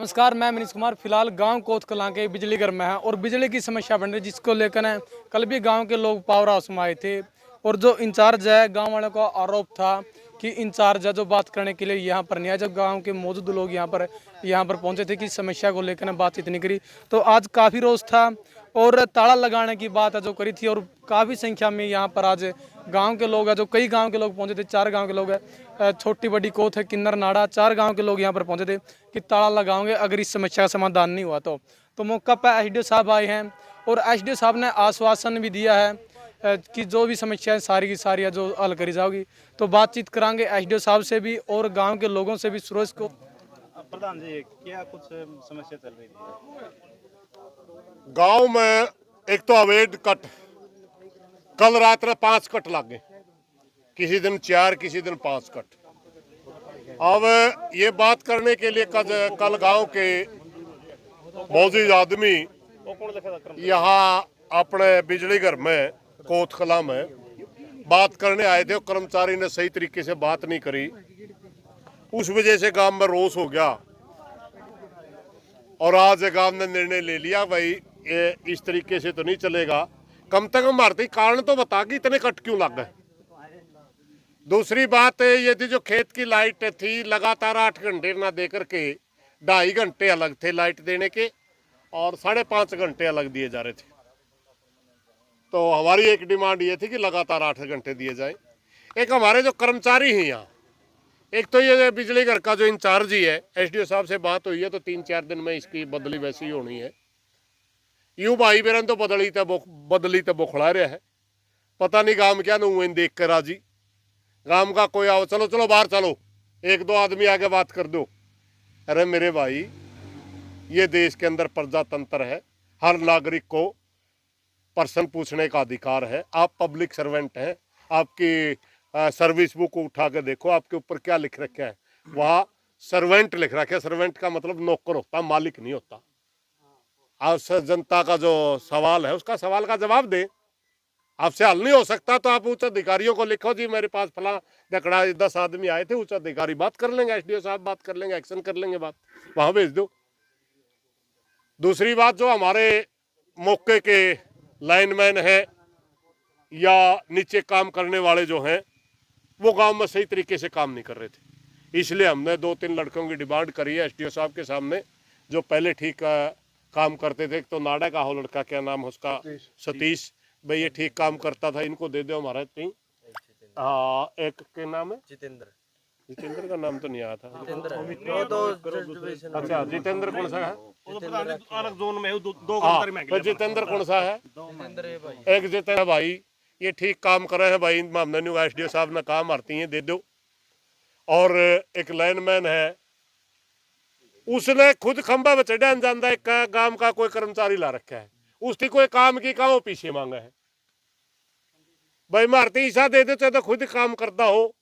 नमस्कार, मैं मनीष कुमार। फिलहाल गांव कोत कलां के बिजली घर में है और बिजली की समस्या बन रही है, जिसको लेकर है कल भी गांव के लोग पावर हाउस में आए थे। और जो इंचार्ज है, गांव वालों का आरोप था कि इंचार्ज है जो बात करने के लिए यहाँ पर नहीं आया। जब गांव के मौजूद लोग यहाँ पर पहुंचे थे कि समस्या को लेकर बातचीत नहीं करी, तो आज काफ़ी रोष था और ताला लगाने की बात है जो करी थी। और काफ़ी संख्या में यहाँ पर आज गांव के लोग हैं, जो कई गांव के लोग पहुंचे थे। 4 गांव के लोग हैं, छोटी बड़ी कोत है, किन्नर नाड़ा, 4 गांव के लोग यहाँ पर पहुंचे थे कि ताला लगाओगे अगर इस समस्या का समाधान नहीं हुआ तो मौका पर एसडीओ साहब आए हैं और एसडीओ साहब ने आश्वासन भी दिया है कि जो भी समस्याएं सारी की सारी है जो हल करी जाओगी। तो बातचीत करांगे एसडीओ साहब से भी और गाँव के लोगों से भी। सुरेश को प्रधान जी, क्या कुछ समस्या चल रही थी गांव में? एक तो अवैध कट, कल रात में 5 कट लग गए, किसी दिन 4, किसी दिन 5 कट। अब ये बात करने के लिए कल गांव के मौजूद आदमी यहाँ अपने बिजली घर में कोतकला में बात करने आए थे। कर्मचारी ने सही तरीके से बात नहीं करी, उस वजह से गांव में रोष हो गया। और आज गांव ने निर्णय ले लिया, भाई ये इस तरीके से तो नहीं चलेगा, कम से कम भारतीय कारण तो बता कि इतने कट क्यों लग गए। दूसरी बात ये थी, जो खेत की लाइट थी लगातार 8 घंटे ना दे करके 2.5 घंटे अलग थे लाइट देने के और 5.5 घंटे अलग दिए जा रहे थे। तो हमारी एक डिमांड ये थी कि लगातार 8 घंटे दिए जाए। एक हमारे जो कर्मचारी हैं यहाँ, एक तो ये बिजली घर का जो इंचार्ज ही है, एसडीओ साहब से बात हुई है तो 3-4 दिन में इसकी बदली वैसी ही होनी है। यूं भाई बेरन तो बदली तो बुखड़ा रहा है, पता नहीं गांव क्या न देख कर राजी। गांव का कोई आओ, चलो चलो बाहर चलो, 1-2 आदमी आके बात कर दो। अरे मेरे भाई, ये देश के अंदर प्रजातंत्र है, हर नागरिक को प्रश्न पूछने का अधिकार है। आप पब्लिक सर्वेंट हैं, आपकी सर्विस बुक उठा के देखो, आपके ऊपर क्या लिख रखा है, वहाँ सर्वेंट लिख रखा है। सर्वेंट का मतलब नौकर होता, मालिक नहीं होता। आप जनता का जो सवाल है उसका सवाल का जवाब दे। आपसे हल नहीं हो सकता तो आप उच्च अधिकारियों को लिखो, जी मेरे पास फला दकड़ा 10 आदमी आए थे, उच्च अधिकारी बात कर लेंगे, एसडीओ साहब बात कर लेंगे, एक्शन कर लेंगे, बात वहां भेज दो। दूसरी बात, जो हमारे मौके के लाइनमैन है या नीचे काम करने वाले जो हैं, वो गांव में सही तरीके से काम नहीं कर रहे थे। इसलिए हमने 2-3 लड़कों की डिमांड करी है एसडीओ साहब के सामने, जो पहले ठीक काम करते थे। तो नाड़ा का हो लड़का, क्या नाम है उसका, सतीश भाई, ये ठीक काम करता था, इनको दे दो हमारा। हाँ, एक के नाम है जितेंद्र का नाम तो नहीं आया था। अच्छा, जितेंद्र कौन सा है? हाँ, जितेंद्र कौन सा है? एक जितेंद्र भाई, ये ठीक काम कर रहे हैं भाई, हमने न्यू एसडीओ साहब ने काम आती हैं, दे दो। और एक लाइनमैन है, उसने खुद खंबा में चढ़ा जाता है, गांव का कोई कर्मचारी ला रखा है, उसकी कोई काम की काम पीछे मांगा है। भाई मारती ईसा दे दे तो खुद काम करता हो,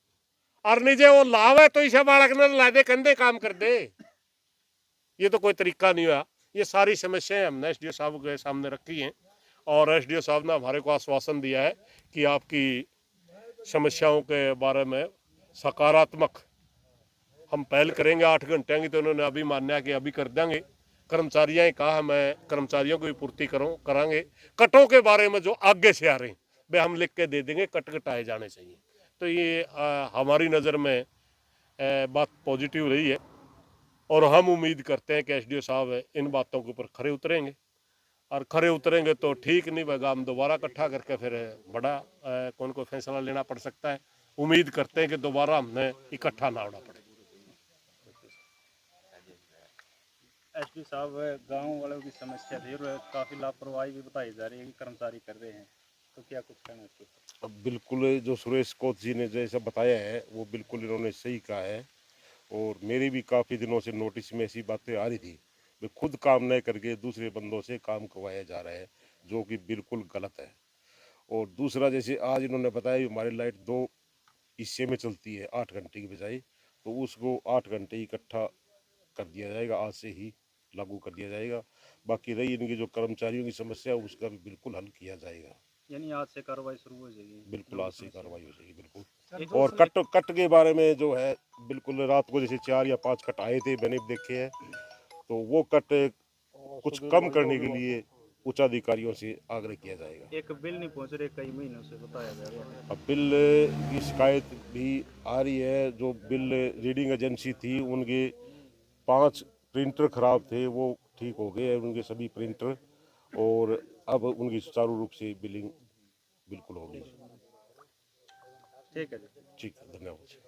और निजे वो लावे तो ईसा बालक ने ला दे, कंधे काम कर दे। ये तो कोई तरीका नहीं हुआ। ये सारी समस्याएं हमने एसडीओ साहब के सामने रखी हैं और एसडीओ साहब ने हमारे को आश्वासन दिया है कि आपकी समस्याओं के बारे में सकारात्मक हम पहल करेंगे। 8 घंटे की तो उन्होंने अभी मान्या कि अभी कर देंगे। कर्मचारियों ने कहा मैं कर्मचारियों को भी पूर्ति करांगे। कटों के बारे में जो आगे से आ रहे हैं वे हम लिख के दे देंगे, कट कटाए जाने चाहिए। तो ये हमारी नज़र में बात पॉजिटिव रही है और हम उम्मीद करते हैं कि एसडीओ साहब इन बातों के ऊपर खरे उतरेंगे, और खरे उतरेंगे तो ठीक नहीं होगा, हम दोबारा इकट्ठा करके फिर बड़ा कौन को फैसला लेना पड़ सकता है। उम्मीद करते हैं कि दोबारा हमने इकट्ठा ना होना पड़े। एसपी साहब, गांव वालों की समस्या थी और काफ़ी लापरवाही भी बताई जा रही है कि कर्मचारी कर रहे हैं, तो क्या कुछ कहना है इसके? अब बिल्कुल जो सुरेश कोच जी ने जैसा बताया है वो बिल्कुल इन्होंने सही कहा है, और मेरी भी काफ़ी दिनों से नोटिस में ऐसी बातें आ रही थी। वे खुद काम नहीं करके दूसरे बंदों से काम करवाया जा रहा है, जो कि बिल्कुल गलत है। और दूसरा, जैसे आज इन्होंने बताया हमारी लाइट 2 हिस्से में चलती है 8 घंटे की बजाय, तो उसको 8 घंटे इकट्ठा कर दिया जाएगा, आज से ही लागू कर दिया जाएगा। बाकी रही इनकी जो कर्मचारियों की समस्या है उसका भी बिल्कुल हल किया जाएगा। यानी आज से कार्रवाई शुरू हो जाएगी? बिल्कुल, आज से कार्रवाई हो जाएगी बिल्कुल। और कट के बारे में जो है, बिल्कुल रात को जैसे 4 या 5 कट आए थे, मैंने देखे हैं, तो वो कट कुछ कम करने के लिए उच्च अधिकारियों से आग्रह किया जाएगा। एक बिल नहीं पहुंच रहे कई महीनों से, बताया जा रहा है। अब बिल की शिकायत भी आ रही है। जो बिल रीडिंग एजेंसी थी उनके 5 प्रिंटर खराब थे, वो ठीक हो गए हैं उनके सभी प्रिंटर, और अब उनकी सुचारू रूप से बिलिंग बिल्कुल होगी। ठीक है जी। ठीक है, धन्यवाद।